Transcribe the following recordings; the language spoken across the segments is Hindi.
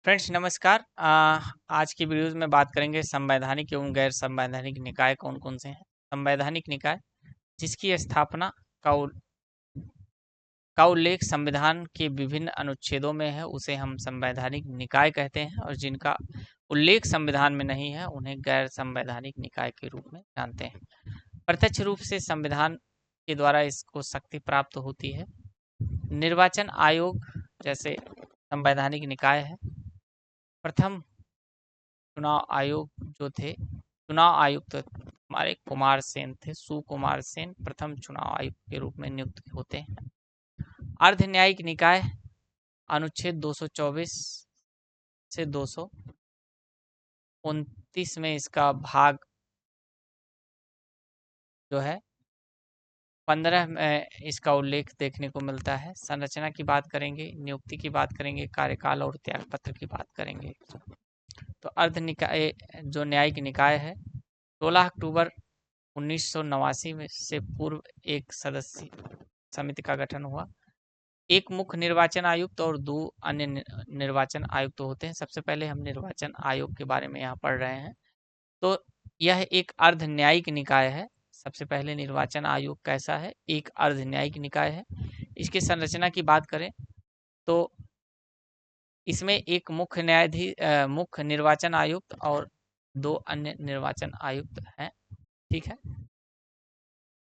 फ्रेंड्स नमस्कार। आज की वीडियोज़ में बात करेंगे संवैधानिक एवं गैर संवैधानिक निकाय कौन-कौन से हैं। संवैधानिक निकाय जिसकी स्थापना का उल्लेख संविधान के विभिन्न अनुच्छेदों में है, उसे हम संवैधानिक निकाय कहते हैं, और जिनका उल्लेख संविधान में नहीं है उन्हें गैर संवैधानिक निकाय के रूप में जानते हैं। प्रत्यक्ष रूप से संविधान के द्वारा इसको शक्ति प्राप्त होती है। निर्वाचन आयोग जैसे संवैधानिक निकाय है। प्रथम चुनाव आयोग जो थे, चुनाव आयुक्त हमारे कुमार सेन थे। सुकुमार सेन प्रथम चुनाव आयुक्त के रूप में नियुक्त होते हैं। अर्ध न्यायिक निकाय अनुच्छेद 224 से 229 में इसका भाग जो है 15 में इसका उल्लेख देखने को मिलता है। संरचना की बात करेंगे, नियुक्ति की बात करेंगे, कार्यकाल और त्यागपत्र की बात करेंगे। तो अर्ध निकाय जो न्यायिक निकाय है 16 अक्टूबर 1989 में से पूर्व एक सदस्य समिति का गठन हुआ। एक मुख्य निर्वाचन आयुक्त और 2 अन्य निर्वाचन आयुक्त होते हैं। सबसे पहले हम निर्वाचन आयोग के बारे में यहाँ पढ़ रहे हैं। तो यह एक अर्ध न्यायिक निकाय है। सबसे पहले निर्वाचन आयोग कैसा है? एक अर्ध न्यायिक निकाय है। इसकी संरचना की बात करें तो इसमें एक मुख्य निर्वाचन आयुक्त और 2 अन्य निर्वाचन आयुक्त हैं। ठीक है।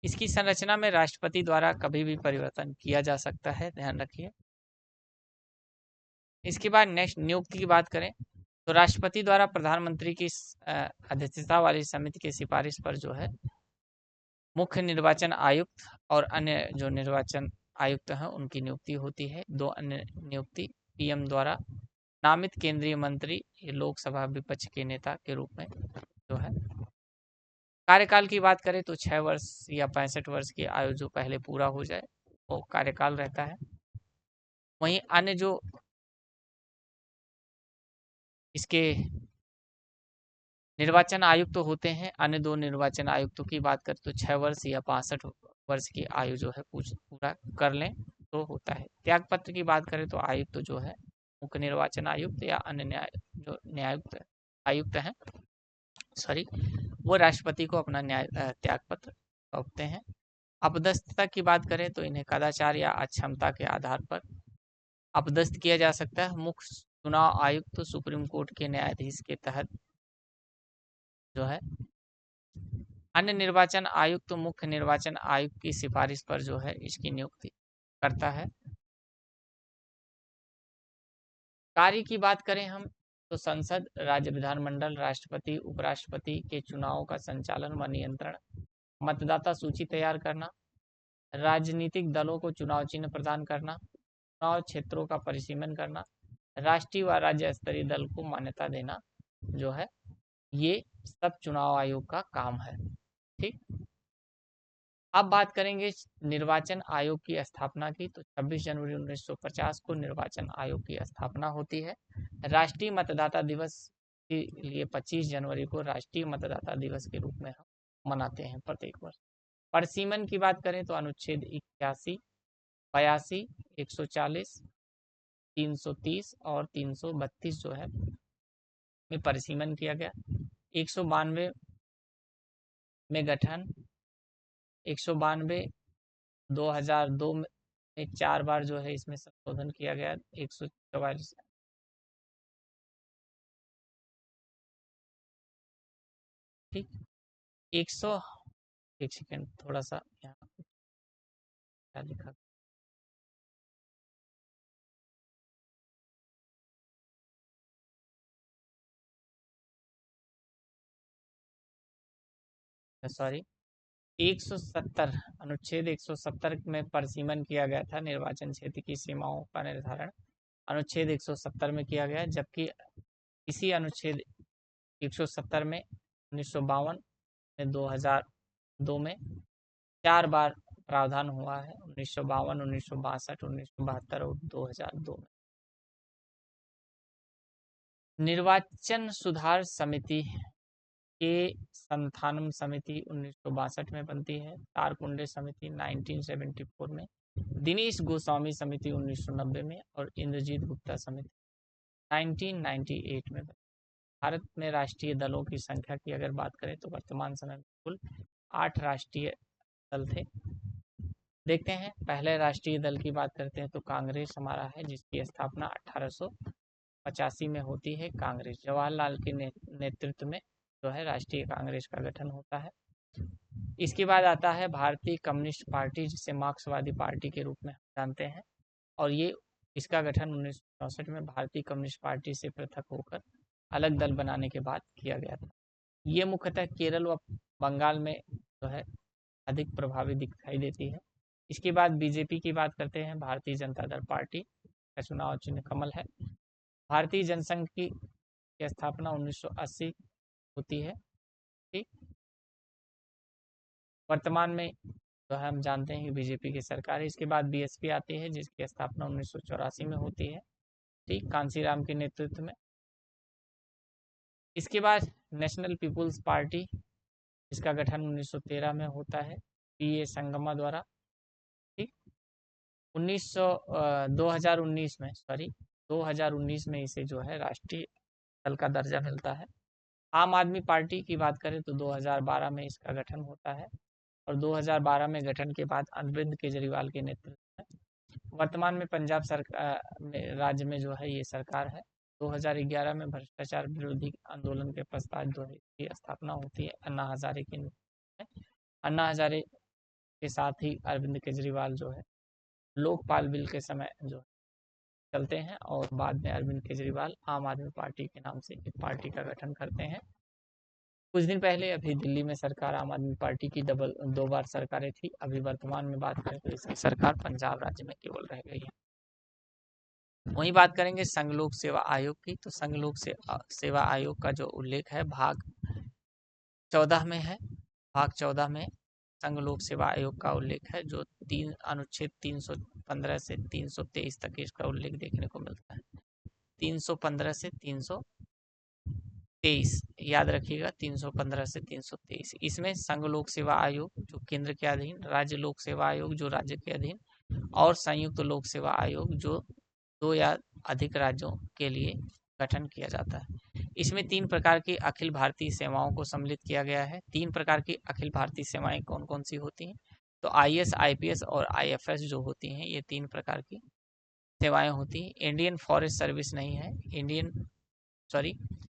इसकी संरचना में राष्ट्रपति द्वारा कभी भी परिवर्तन किया जा सकता है, ध्यान रखिए। इसके बाद नेक्स्ट नियुक्ति की बात करें तो राष्ट्रपति द्वारा प्रधानमंत्री की अध्यक्षता वाली समिति की सिफारिश पर जो है मुख्य निर्वाचन आयुक्त और अन्य जो निर्वाचन आयुक्त हैं उनकी नियुक्ति होती है। 2 अन्य नियुक्ति पीएम द्वारा नामित केंद्रीय मंत्री लोकसभा विपक्ष के नेता के रूप में जो है। कार्यकाल की बात करें तो 6 वर्ष या 65 वर्ष की आयु जो पहले पूरा हो जाए वो कार्यकाल रहता है। वहीं अन्य जो इसके निर्वाचन आयुक्त होते हैं, अन्य 2 निर्वाचन आयुक्तों की बात करें तो 6 वर्ष या 65 वर्ष की आयु जो है पूरा कर लें तो होता है। त्यागपत्र की बात करें तो आयुक्त जो है मुख्य निर्वाचन आयुक्त या अन्य जो न्यायुक्त आयुक्त हैं वो राष्ट्रपति को अपना त्यागपत्र सौंपते हैं। अपदस्थता की बात करें तो इन्हें कदाचार या अक्षमता के आधार पर अपदस्थ किया जा सकता है। मुख्य चुनाव आयुक्त सुप्रीम कोर्ट के न्यायाधीश के तहत जो है। अन्य निर्वाचन आयुक्त मुख्य निर्वाचन आयुक्त की सिफारिश पर जो है इसकी नियुक्ति करता है। कार्य की बात करें हम तो संसद, राज्य विधानमंडल, राष्ट्रपति, उपराष्ट्रपति के चुनावों का संचालन व नियंत्रण, मतदाता सूची तैयार करना, राजनीतिक दलों को चुनाव चिन्ह प्रदान करना, चुनाव क्षेत्रों का परिसीमन करना, राष्ट्रीय व राज्य स्तरीय दल को मान्यता देना जो है, ये सब चुनाव आयोग का काम है। ठीक। अब बात करेंगे निर्वाचन आयोग की स्थापना की तो 26 जनवरी 1950 को निर्वाचन आयोग की स्थापना होती है। राष्ट्रीय मतदाता दिवस के लिए 25 जनवरी को राष्ट्रीय मतदाता दिवस के रूप में हम मनाते हैं प्रत्येक वर्ष। परिसीमन की बात करें तो अनुच्छेद 81, 82, 140, 330 और 332 जो है में परिसीमन किया गया। 192 में गठन, 192 2002 में 4 बार जो है इसमें संशोधन किया गया। 144 ठीक। 100 एक सेकेंड थोड़ा सा यहाँ क्या लिखा सॉरी 170 अनुच्छेद 170 में परिसीमन किया गया था। निर्वाचन क्षेत्र की सीमाओं का निर्धारण अनुच्छेद 170 में किया गया, जबकि इसी अनुच्छेद 170 में 1952 में 2002 में 4 बार प्रावधान हुआ है। 1952, 1962, 1972 और 2002 में। निर्वाचन सुधार समिति के संथानम समिति 1962 में बनती है। तारकुंडे समिति 1974 में, दिनेश गोस्वामी समिति 1990 में और इंद्रजीत गुप्ता समिति 1998 में। भारत में राष्ट्रीय दलों की संख्या की अगर बात करें तो वर्तमान समय में कुल 8 राष्ट्रीय दल थे। देखते हैं, पहले राष्ट्रीय दल की बात करते हैं तो कांग्रेस हमारा है, जिसकी स्थापना 1885 में होती है। कांग्रेस जवाहरलाल के नेतृत्व में जो है राष्ट्रीय कांग्रेस का गठन होता है। इसके बाद आता है भारतीय कम्युनिस्ट पार्टी, जिसे मार्क्सवादी पार्टी के रूप में जानते हैं, और ये इसका गठन 1964 में भारतीय कम्युनिस्ट पार्टी से पृथक होकर अलग दल बनाने के बाद किया गया था। ये मुख्यतः केरल व बंगाल में जो है अधिक प्रभावी दिखाई देती है। इसके बाद बीजेपी की बात करते हैं। भारतीय जनता दल पार्टी का चुनाव चिन्ह कमल है। भारतीय जनसंघ की स्थापना 1980 होती है। ठीक, वर्तमान में जो है हम जानते हैं कि बीजेपी की सरकार है। इसके बाद बीएसपी आती है, जिसकी स्थापना 1984 में होती है, ठीक, कांसीराम के नेतृत्व में। इसके बाद नेशनल पीपुल्स पार्टी, इसका गठन 1913 में होता है पीए संगमा द्वारा। ठीक, 2019 में इसे जो है राष्ट्रीय दल का दर्जा मिलता है। आम आदमी पार्टी की बात करें तो 2012 में इसका गठन होता है, और 2012 में गठन के बाद अरविंद केजरीवाल के नेतृत्व में वर्तमान में पंजाब सरकार राज्य में जो है ये सरकार है। 2011 में भ्रष्टाचार विरोधी आंदोलन के पश्चात जो है इसकी स्थापना होती है अन्ना हजारे के नेतृत्व में। अन्ना हजारे के साथ ही अरविंद केजरीवाल जो है लोकपाल बिल के समय जो चलते हैं, और बाद में अरविंद केजरीवाल आम आदमी पार्टी के नाम से एक पार्टी का गठन करते हैं। कुछ दिन पहले अभी दिल्ली में सरकार आम आदमी पार्टी की दो बार सरकारें थी। अभी वर्तमान में बात करें तो इसकी सरकार पंजाब राज्य में केवल रह गई है। वहीं बात करेंगे संघ लोक सेवा आयोग की, तो संघ लोक सेवा आयोग का जो उल्लेख है भाग 14 में है। भाग 14 में संघ लोक सेवा आयोग का उल्लेख है, जो अनुच्छेद 315 से 323 तक इसका उल्लेख देखने को मिलता है। 315 से 323 याद रखिएगा, 315 से 323। इसमें संघ लोक सेवा आयोग जो केंद्र के अधीन, राज्य लोक सेवा आयोग जो राज्य के अधीन, और संयुक्त लोक सेवा आयोग जो 2 या अधिक राज्यों के लिए गठन किया जाता है। इसमें 3 प्रकार की अखिल भारतीय सेवाओं को सम्मिलित किया गया है। 3 प्रकार की अखिल भारतीय सेवाएं कौन कौन सी होती हैं? तो आईएएस, आईपीएस और आईएफएस जो होती हैं, ये 3 प्रकार की सेवाएं होती हैं। इंडियन फॉरेस्ट सर्विस नहीं है,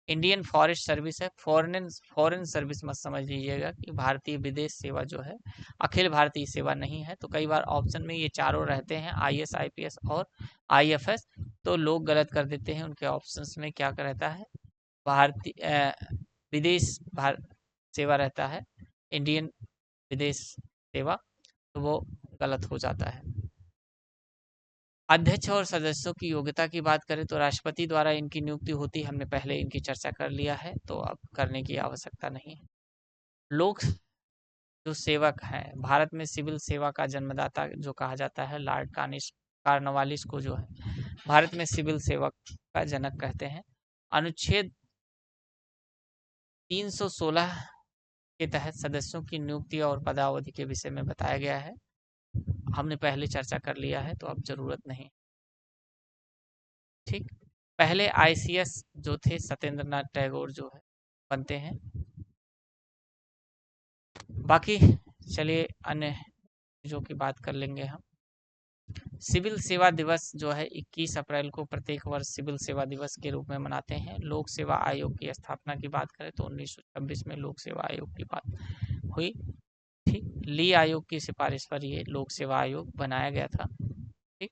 इंडियन फॉरेस्ट सर्विस है। फॉरेन सर्विस मत समझ लीजिएगा कि भारतीय विदेश सेवा जो है अखिल भारतीय सेवा नहीं है। तो कई बार ऑप्शन में ये चारों रहते हैं, आईएएस, आईपीएस और आईएफएस, तो लोग गलत कर देते हैं। उनके ऑप्शंस में क्या रहता है? भारतीय विदेश सेवा रहता है, इंडियन विदेश सेवा, तो वो गलत हो जाता है। अध्यक्ष और सदस्यों की योग्यता की बात करें तो राष्ट्रपति द्वारा इनकी नियुक्ति होती है। हमने पहले इनकी चर्चा कर लिया है, तो अब करने की आवश्यकता नहीं है। लोक जो सेवक हैं, भारत में सिविल सेवा का जन्मदाता जो कहा जाता है, लॉर्ड कार्नवालिस को जो है भारत में सिविल सेवक का जनक कहते हैं। अनुच्छेद 316 के तहत सदस्यों की नियुक्ति और पदावधि के विषय में बताया गया है। हमने पहले चर्चा कर लिया है, तो अब जरूरत नहीं। ठीक, पहले आईसीएस जो थे सत्येंद्र नाथ टैगोर जो है बनते हैं। बाकी चलिए अन्य चीज़ों की बात कर लेंगे हम। सिविल सेवा दिवस जो है 21 अप्रैल को प्रत्येक वर्ष सिविल सेवा दिवस के रूप में मनाते हैं। लोक सेवा आयोग की स्थापना की बात करें तो 1926 में लोक सेवा आयोग की बात हुई। ठीक, ली आयोग की सिफारिश पर ये लोक सेवा आयोग बनाया गया था। ठीक,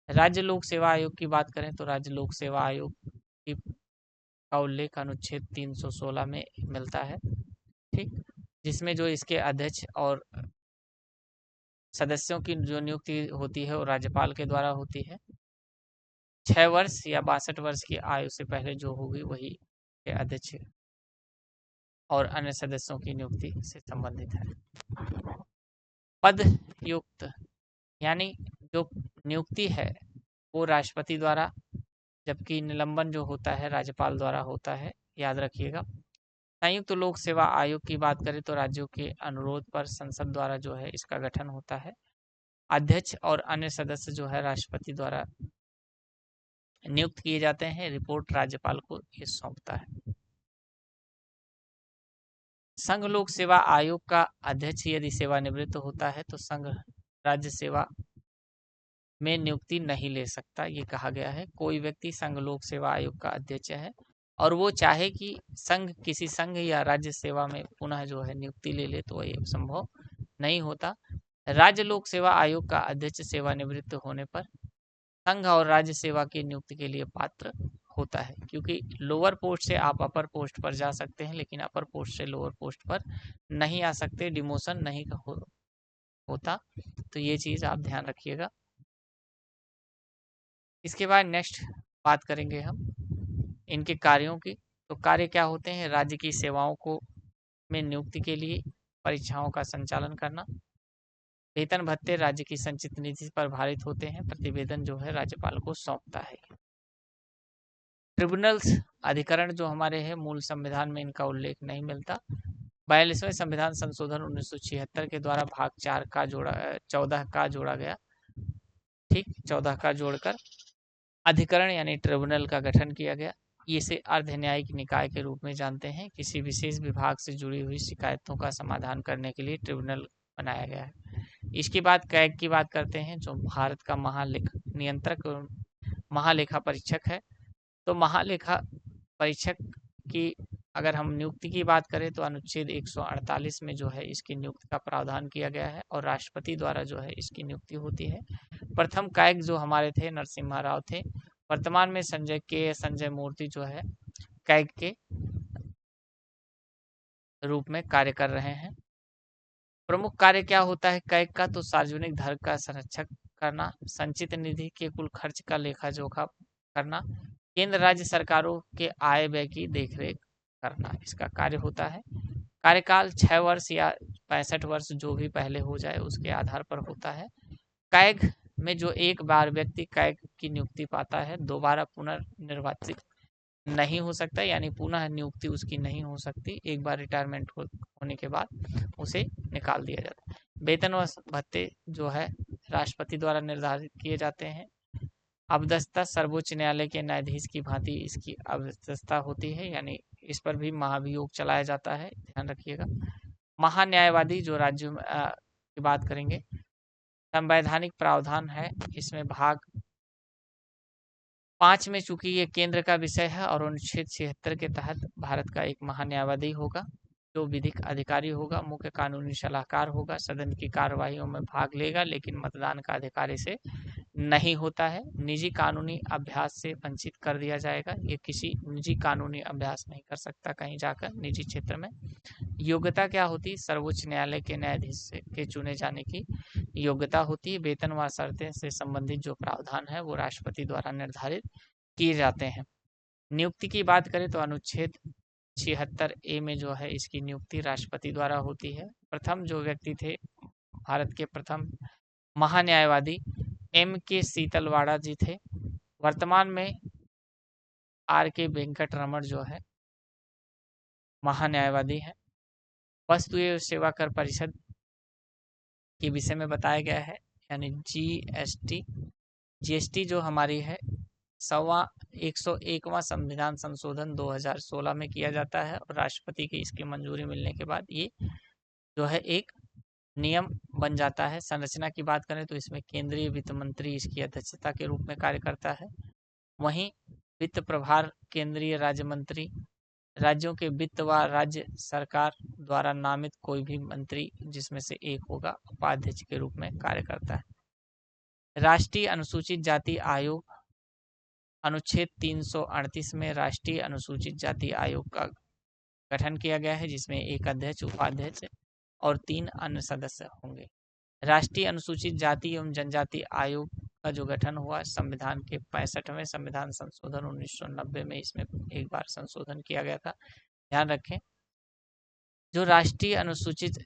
राज्य लोक सेवा आयोग की बात करें तो राज्य लोक सेवा आयोग का उल्लेख अनुच्छेद 316 में मिलता है। ठीक, जिसमें जो इसके अध्यक्ष और सदस्यों की जो नियुक्ति होती है वो राज्यपाल के द्वारा होती है। 6 वर्ष या 62 वर्ष की आयु से पहले जो होगी वही के अध्यक्ष और अन्य सदस्यों की नियुक्ति से संबंधित है। पद युक्त यानी जो नियुक्ति है वो राष्ट्रपति द्वारा, जबकि निलंबन जो होता है राज्यपाल द्वारा होता है, याद रखिएगा। संयुक्त लोक सेवा आयोग की बात करें तो राज्यों के अनुरोध पर संसद द्वारा जो है इसका गठन होता है। अध्यक्ष और अन्य सदस्य जो है राष्ट्रपति द्वारा नियुक्त किए जाते हैं। रिपोर्ट राज्यपाल को ये सौंपता है। संघ लोक सेवा आयोग का अध्यक्ष यदि सेवानिवृत्त होता है तो संघ राज्य सेवा में नियुक्ति नहीं ले सकता। ये कहा गया है। कोई व्यक्ति संघ लोक सेवा आयोग का अध्यक्ष है और वो चाहे कि संघ किसी संघ या राज्य सेवा में पुनः जो है नियुक्ति ले ले तो ये संभव नहीं होता। राज्य लोक सेवा आयोग का अध्यक्ष सेवानिवृत्त होने पर संघ और राज्य सेवा की नियुक्ति के लिए पात्र होता है, क्योंकि लोअर पोस्ट से आप अपर पोस्ट पर जा सकते हैं लेकिन अपर पोस्ट से लोअर पोस्ट पर नहीं आ सकते, डिमोशन नहीं होता। तो ये चीज़ आप ध्यान रखिएगा। इसके बाद नेक्स्ट बात करेंगे हम इनके कार्यों की। तो कार्य क्या होते हैं? राज्य की सेवाओं को में नियुक्ति के लिए परीक्षाओं का संचालन करना। वेतन भत्ते राज्य की संचित निधि पर भारित होते हैं। प्रतिवेदन जो है राज्यपाल को सौंपता है। ट्रिब्यूनल्स अधिकरण जो हमारे हैं मूल संविधान में इनका उल्लेख नहीं मिलता। 42वें संविधान संशोधन 1976 के द्वारा भाग 4 का 14 का जोड़ा गया। ठीक, 14 का जोड़कर अधिकरण यानी ट्रिब्यूनल का गठन किया गया। इसे अर्ध न्यायिक निकाय के रूप में जानते हैं। किसी विशेष विभाग से जुड़ी हुई शिकायतों का समाधान करने के लिए ट्रिब्यूनल बनाया गया है। इसके बाद कैग की बात करते हैं, जो भारत का नियंत्रक महालेखा परीक्षक है। तो महालेखा परीक्षक की अगर हम नियुक्ति की बात करें तो अनुच्छेद 148 में जो है इसकी नियुक्ति का प्रावधान किया गया है और राष्ट्रपति द्वारा जो है इसकी नियुक्ति होती है। प्रथम कैग जो हमारे थे नरसिम्हा राव थे। वर्तमान में संजय मूर्ति जो है कैग के रूप में कार्य कर रहे हैं। प्रमुख कार्य क्या होता है कैग का? तो सार्वजनिक धन का संरक्षण करना, संचित निधि के कुल खर्च का लेखा जोखा करना, केंद्र राज्य सरकारों के आय व्यय की देखरेख करना इसका कार्य होता है। कार्यकाल 6 वर्ष या 65 वर्ष जो भी पहले हो जाए उसके आधार पर होता है। कैग में जो एक बार व्यक्ति कैग की नियुक्ति पाता है दोबारा पुनर्निर्वाचित नहीं हो सकता, यानी पुनः नियुक्ति उसकी नहीं हो सकती। एक बार रिटायरमेंट होने के बाद उसे निकाल दिया जाता है। वेतन व भत्ते जो है राष्ट्रपति द्वारा निर्धारित किए जाते हैं। अवदस्ता सर्वोच्च न्यायालय के न्यायाधीश की भांति इसकी अवदस्ता होती है, यानी इस पर भी महाभियोग चलाया जाता है, ध्यान रखिएगा। महान्यायवादी जो राज्यों की बात करेंगे, संवैधानिक प्रावधान है इसमें भाग 5 में, चूंकि ये केंद्र का विषय है और अनुच्छेद 76 के तहत भारत का एक महान्यायवादी होगा जो विधिक अधिकारी होगा, मुख्य कानूनी सलाहकार होगा, सदन की कार्यवाहियों में भाग लेगा लेकिन मतदान का अधिकार इसे नहीं होता है। निजी कानूनी अभ्यास से वंचित कर दिया जाएगा। ये किसी निजी कानूनी अभ्यास नहीं कर सकता कहीं जाकर निजी क्षेत्र में। योग्यता क्या होती है? सर्वोच्च न्यायालय के न्यायाधीश के चुने जाने की योग्यता होती है। वेतन व शर्तें से संबंधित जो प्रावधान है वो राष्ट्रपति द्वारा निर्धारित किए जाते हैं। नियुक्ति की बात करें तो अनुच्छेद 76A में जो है इसकी नियुक्ति राष्ट्रपति द्वारा होती है। प्रथम जो व्यक्ति थे भारत के प्रथम महान्यायवादी M.K. सीतलवाड़ा जी थे। वर्तमान में R.K. वेंकट रमण जो है महान्यायवादी है। वस्तु एवं सेवा कर परिषद के विषय में बताया गया है, यानी जीएसटी जो हमारी है 101वां संविधान संशोधन 2016 में किया जाता है और राष्ट्रपति की इसकी मंजूरी मिलने के बाद ये जो है एक नियम बन जाता है। संरचना की बात करें तो इसमें केंद्रीय वित्त मंत्री इसकी अध्यक्षता के रूप में कार्य करता है। वहीं वित्त प्रभार केंद्रीय राज्य मंत्री, राज्यों के वित्त व राज्य सरकार द्वारा नामित कोई भी मंत्री जिसमें से एक होगा उपाध्यक्ष के रूप में कार्य करता है। राष्ट्रीय अनुसूचित जाति आयोग अनुच्छेद 338 में राष्ट्रीय अनुसूचित जाति आयोग का गठन किया गया है जिसमें एक अध्यक्ष, उपाध्यक्ष और 3 अन्य सदस्य होंगे। राष्ट्रीय अनुसूचित जाति एवं जनजाति आयोग का जो गठन हुआ संविधान के 65वें संविधान संशोधन 1990 में इसमें एक बार संशोधन किया गया था, ध्यान रखें। जो राष्ट्रीय अनुसूचित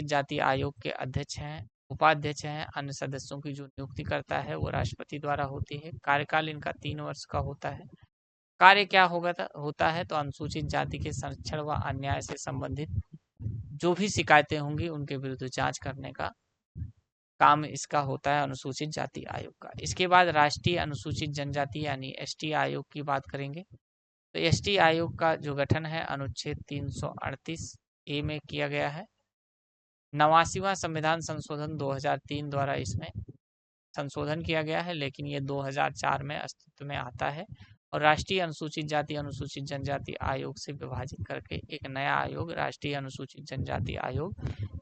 जाति आयोग के अध्यक्ष हैं, उपाध्यक्ष हैं, अन्य सदस्यों की जो नियुक्ति करता है वो राष्ट्रपति द्वारा होती है। कार्यकाल इनका 3 वर्ष का होता है। कार्य क्या होता है? तो अनुसूचित जाति के संरक्षण व अन्याय से संबंधित जो भी शिकायतें होंगी उनके विरुद्ध जांच करने का काम इसका होता है अनुसूचित जाति आयोग का। इसके बाद राष्ट्रीय अनुसूचित जनजाति यानी एसटी आयोग की बात करेंगे। तो एसटी आयोग का जो गठन है अनुच्छेद 338 ए में किया गया है। 89वां संविधान संशोधन 2003 द्वारा इसमें संशोधन किया गया है, लेकिन ये 2004 में अस्तित्व में आता है और राष्ट्रीय अनुसूचित जाति अनुसूचित जनजाति आयोग से विभाजित करके एक नया आयोग राष्ट्रीय अनुसूचित जनजाति आयोग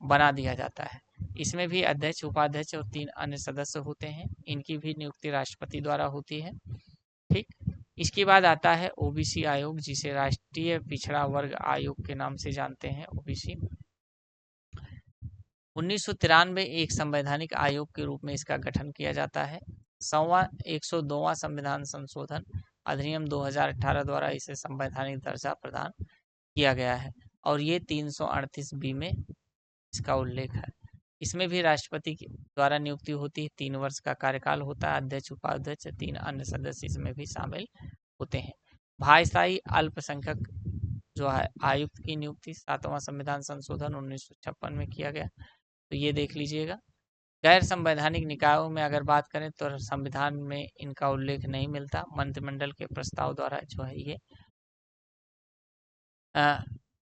बना दिया जाता है। इसमें भी अध्यक्ष, उपाध्यक्ष और 3 अन्य सदस्य होते हैं। इनकी भी नियुक्ति राष्ट्रपति द्वारा होती है। ठीक, इसके बाद आता है ओबीसी आयोग, जिसे राष्ट्रीय पिछड़ा वर्ग आयोग के नाम से जानते हैं, ओबीसी। 1993 एक संवैधानिक आयोग के रूप में इसका गठन किया जाता है। 102वां संविधान संशोधन अधिनियम 2018 द्वारा इसे संवैधानिक दर्जा प्रदान किया गया है और ये 338 बी में इसका उल्लेख है। इसमें भी राष्ट्रपति द्वारा नियुक्ति होती है। 3 वर्ष का कार्यकाल होता है। अध्यक्ष, उपाध्यक्ष, 3 अन्य सदस्य इसमें भी शामिल होते हैं। भाईसाई अल्पसंख्यक जो है आयुक्त की नियुक्ति 7वां संविधान संशोधन 1956 में किया गया, तो ये देख लीजिएगा। गैर संवैधानिक निकायों में अगर बात करें तो संविधान में इनका उल्लेख नहीं मिलता। मंत्रिमंडल के प्रस्ताव द्वारा जो है ये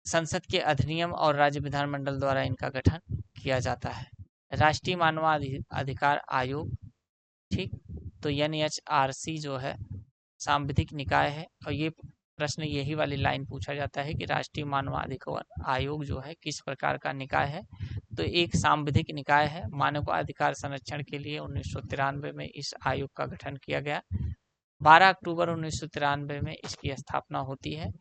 संसद के अधिनियम और राज्य विधानमंडल द्वारा इनका गठन किया जाता है। राष्ट्रीय मानवाधिकार आयोग, ठीक, तो NHRC जो है सांविधिक निकाय है और ये प्रश्न यही वाली लाइन पूछा जाता है कि राष्ट्रीय मानवाधिकार आयोग जो है किस प्रकार का निकाय है। तो एक सांविधिक निकाय है। मानवाधिकार संरक्षण के लिए 1993 में इस आयोग का गठन किया गया। 12 अक्टूबर 1993 में इसकी स्थापना होती है।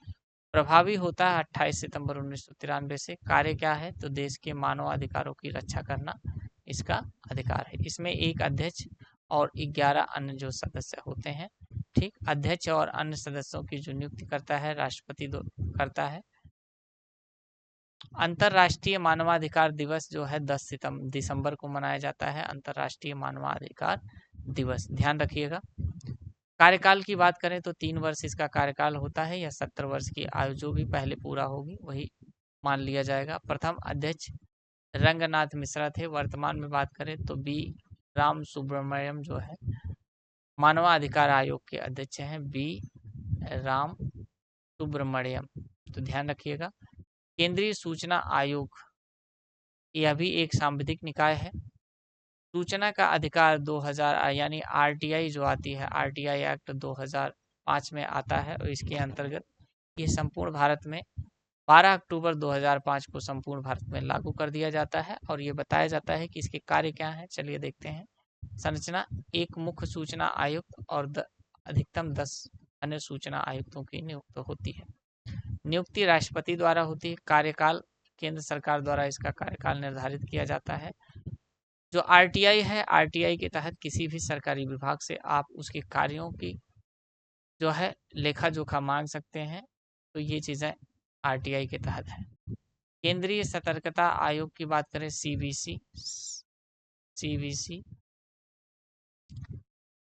प्रभावी होता है 28 सितंबर 1993 से। कार्य क्या है, तो देश के मानव अधिकारों की रक्षा करना इसका अधिकार है। इसमें एक अध्यक्ष और 11 अन्य जो सदस्य होते हैं। ठीक, अध्यक्ष और अन्य सदस्यों की जो नियुक्ति करता है राष्ट्रपति करता है। अंतर्राष्ट्रीय मानवाधिकार दिवस जो है 10 दिसंबर को मनाया जाता है, अंतर्राष्ट्रीय मानवाधिकार दिवस, ध्यान रखिएगा। कार्यकाल की बात करें तो 3 वर्ष इसका कार्यकाल होता है या 70 वर्ष की आयु जो भी पहले पूरा होगी वही मान लिया जाएगा। प्रथम अध्यक्ष रंगनाथ मिश्रा थे। वर्तमान में बात करें तो बी राम सुब्रमण्यम जो है मानवाधिकार आयोग के अध्यक्ष हैं, बी राम सुब्रमण्यम, तो ध्यान रखिएगा। केंद्रीय सूचना आयोग यह भी एक सांविधिक निकाय है। सूचना का अधिकार 2000 यानी RTI जो आती है, RTI एक्ट 2005 में आता है और इसके अंतर्गत ये संपूर्ण भारत में 12 अक्टूबर 2005 को संपूर्ण भारत में लागू कर दिया जाता है और ये बताया जाता है कि इसके कार्य क्या हैं। चलिए देखते हैं। संरचना, एक मुख्य सूचना आयुक्त और अधिकतम 10 अन्य सूचना आयुक्तों की नियुक्ति होती है। नियुक्ति राष्ट्रपति द्वारा होती है। कार्यकाल केंद्र सरकार द्वारा इसका कार्यकाल निर्धारित किया जाता है। जो RTI है, RTI के तहत किसी भी सरकारी विभाग से आप उसके कार्यों की जो है लेखा जोखा मांग सकते हैं, तो ये चीज़ें RTI के तहत है। केंद्रीय सतर्कता आयोग की बात करें, CBC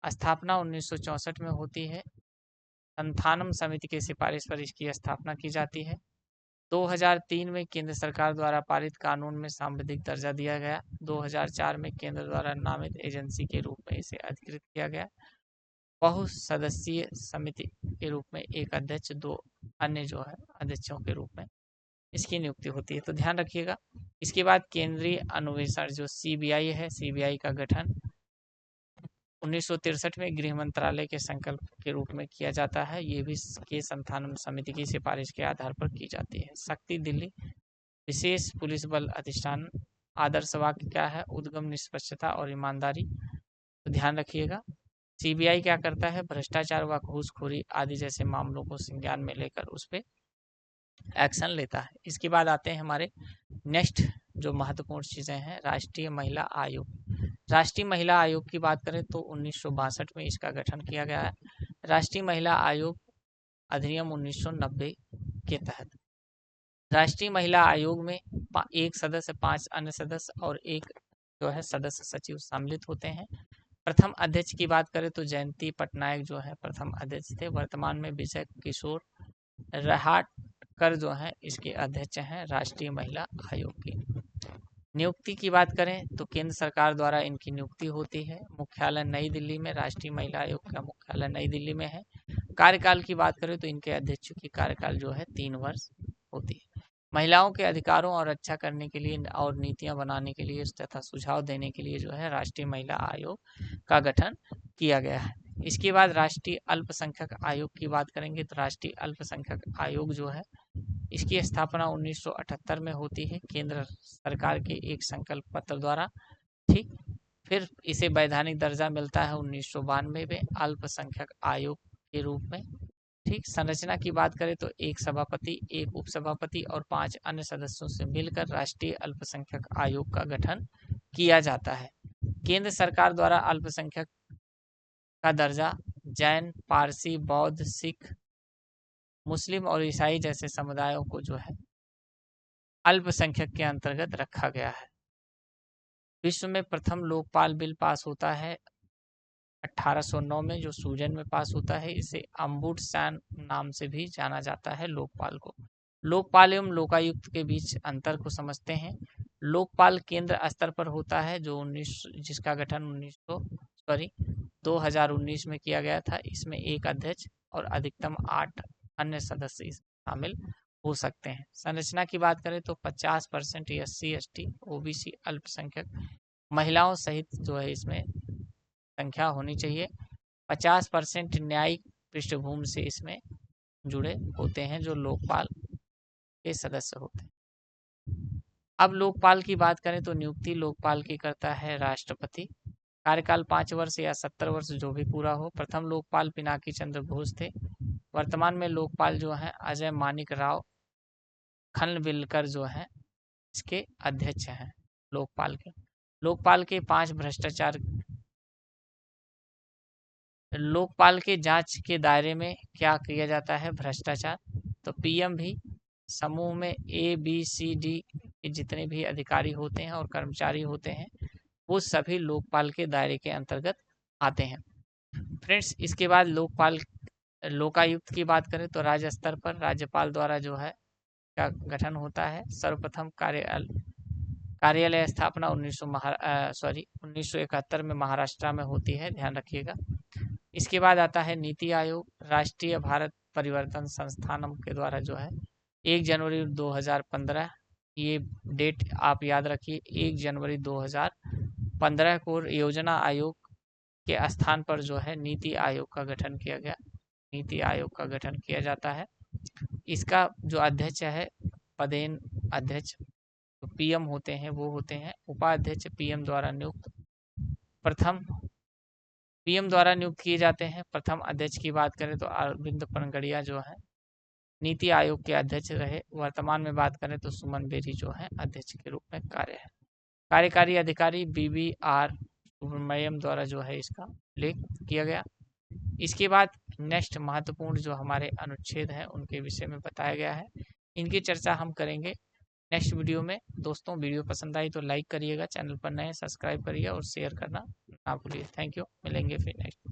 स्थापना 1964 में होती है। संथानम समिति की सिफारिश पर इसकी स्थापना की जाती है। 2003 में केंद्र सरकार द्वारा पारित कानून में सांविधिक दर्जा दिया गया। 2004 में केंद्र द्वारा नामित एजेंसी के रूप में इसे अधिकृत किया गया। बहुसदस्यीय समिति के रूप में एक अध्यक्ष, 2 अन्य जो है अध्यक्षों के रूप में इसकी नियुक्ति होती है, तो ध्यान रखिएगा। इसके बाद केंद्रीय अन्वेषण जो CBI है, CBI का गठन 1963 में गृह मंत्रालय के संकल्प के रूप में किया जाता है। ये भी के संथानम समिति की सिफारिश के आधार पर की जाती है। शक्ति दिल्ली विशेष पुलिस बल अधिष्ठान, आदर्श वाक्य क्या है, उद्गम निष्पक्षता और ईमानदारी, तो ध्यान रखिएगा। CBI क्या करता है, भ्रष्टाचार व घूसखोरी आदि जैसे मामलों को संज्ञान में लेकर उस पर एक्शन लेता है। इसके बाद आते हैं हमारे नेक्स्ट जो महत्वपूर्ण चीज़ें हैं, राष्ट्रीय महिला आयोग। राष्ट्रीय महिला आयोग की बात करें तो 1962 में इसका गठन किया गया है। राष्ट्रीय महिला आयोग अधिनियम 1990 के तहत राष्ट्रीय महिला आयोग में 1 सदस्य, 5 अन्य सदस्य और 1 जो है सदस्य सचिव सम्मिलित होते हैं। प्रथम अध्यक्ष की बात करें तो जयंती पटनायक जो है प्रथम अध्यक्ष थे। वर्तमान में विजय किशोर रहाटकर जो है इसके अध्यक्ष हैं राष्ट्रीय महिला आयोग के। नियुक्ति की बात करें तो केंद्र सरकार द्वारा इनकी नियुक्ति होती है। मुख्यालय नई दिल्ली में, राष्ट्रीय महिला आयोग का मुख्यालय नई दिल्ली में है। कार्यकाल की बात करें तो इनके अध्यक्षों की कार्यकाल जो है 3 वर्ष होती है। महिलाओं के अधिकारों और रक्षा करने के लिए और नीतियां बनाने के लिए तथा सुझाव देने के लिए जो है राष्ट्रीय महिला आयोग का गठन किया गया है। इसके बाद राष्ट्रीय अल्पसंख्यक आयोग की बात करेंगे तो राष्ट्रीय अल्पसंख्यक आयोग जो है इसकी स्थापना 1978 में होती है केंद्र सरकार के एक संकल्प पत्र द्वारा। ठीक, फिर इसे वैधानिक दर्जा मिलता है 1992 में अल्पसंख्यक आयोग के रूप में। ठीक, संरचना की बात करें तो एक सभापति, एक उपसभापति और 5 अन्य सदस्यों से मिलकर राष्ट्रीय अल्पसंख्यक आयोग का गठन किया जाता है। केंद्र सरकार द्वारा अल्पसंख्यक का दर्जा जैन, पारसी, बौद्ध, सिख, मुस्लिम और ईसाई जैसे समुदायों को जो है अल्पसंख्यक के अंतर्गत रखा गया है। विश्व में प्रथम लोकपाल बिल पास होता है 1809 में, जो स्वीडन में पास होता है। इसे अम्बुड्समैन नाम से भी जाना जाता है लोकपाल को। लोकपाल एवं लोकायुक्त के बीच अंतर को समझते हैं। लोकपाल केंद्र स्तर पर होता है जो जिसका गठन 2019 में किया गया था। इसमें एक अध्यक्ष और अधिकतम 8 अन्य सदस्य शामिल हो सकते हैं। संरचना की बात करें तो 50% SC, ST, OBC, अल्पसंख्यक महिलाओं सहित जो है इसमें संख्या होनी चाहिए। 50% न्यायिक पृष्ठभूमि से इसमें जुड़े होते हैं जो लोकपाल के सदस्य होते हैं। अब लोकपाल की बात करें तो नियुक्ति लोकपाल की करता है राष्ट्रपति। कार्यकाल 5 वर्ष या 70 वर्ष जो भी पूरा हो। प्रथम लोकपाल पिनाकी चंद्र घोष थे। वर्तमान में लोकपाल जो है अजय मानिक राव खनविलकर जो है इसके अध्यक्ष हैं लोकपाल के। लोकपाल के 5 भ्रष्टाचार लोकपाल के जांच के दायरे में क्या किया जाता है भ्रष्टाचार, तो PM भी समूह में ABCD के जितने भी अधिकारी होते हैं और कर्मचारी होते हैं वो सभी लोकपाल के दायरे के अंतर्गत आते हैं। फ्रेंड्स, इसके बाद लोकायुक्त की बात करें तो राज्य स्तर पर राज्यपाल द्वारा जो है का गठन होता है। सर्वप्रथम कार्यालय स्थापना 1971 में महाराष्ट्र में होती है, ध्यान रखिएगा। इसके बाद आता है नीति आयोग। राष्ट्रीय भारत परिवर्तन संस्थान के द्वारा जो है 1 जनवरी 2015, ये डेट आप याद रखिए, 1 जनवरी 2015 को योजना आयोग के स्थान पर जो है नीति आयोग का गठन किया गया। नीति आयोग का गठन किया जाता है। इसका जो अध्यक्ष है पदेन अध्यक्ष तो PM होते हैं वो होते हैं। उपाध्यक्ष PM द्वारा नियुक्त किए जाते हैं। प्रथम अध्यक्ष की बात करें तो अरविंद पनगड़िया जो है नीति आयोग के अध्यक्ष रहे। वर्तमान में बात करें तो सुमन बेरी जो है अध्यक्ष के रूप में कार्य है। कार्यकारी अधिकारी BVR सुब्रमण्यम द्वारा जो है इसका उल्लेख किया गया। इसके बाद नेक्स्ट महत्वपूर्ण जो हमारे अनुच्छेद हैं उनके विषय में बताया गया है। इनकी चर्चा हम करेंगे नेक्स्ट वीडियो में। दोस्तों, वीडियो पसंद आई तो लाइक करिएगा, चैनल पर नए सब्सक्राइब करिए और शेयर करना ना भूलिए। थैंक यू, मिलेंगे फिर नेक्स्ट।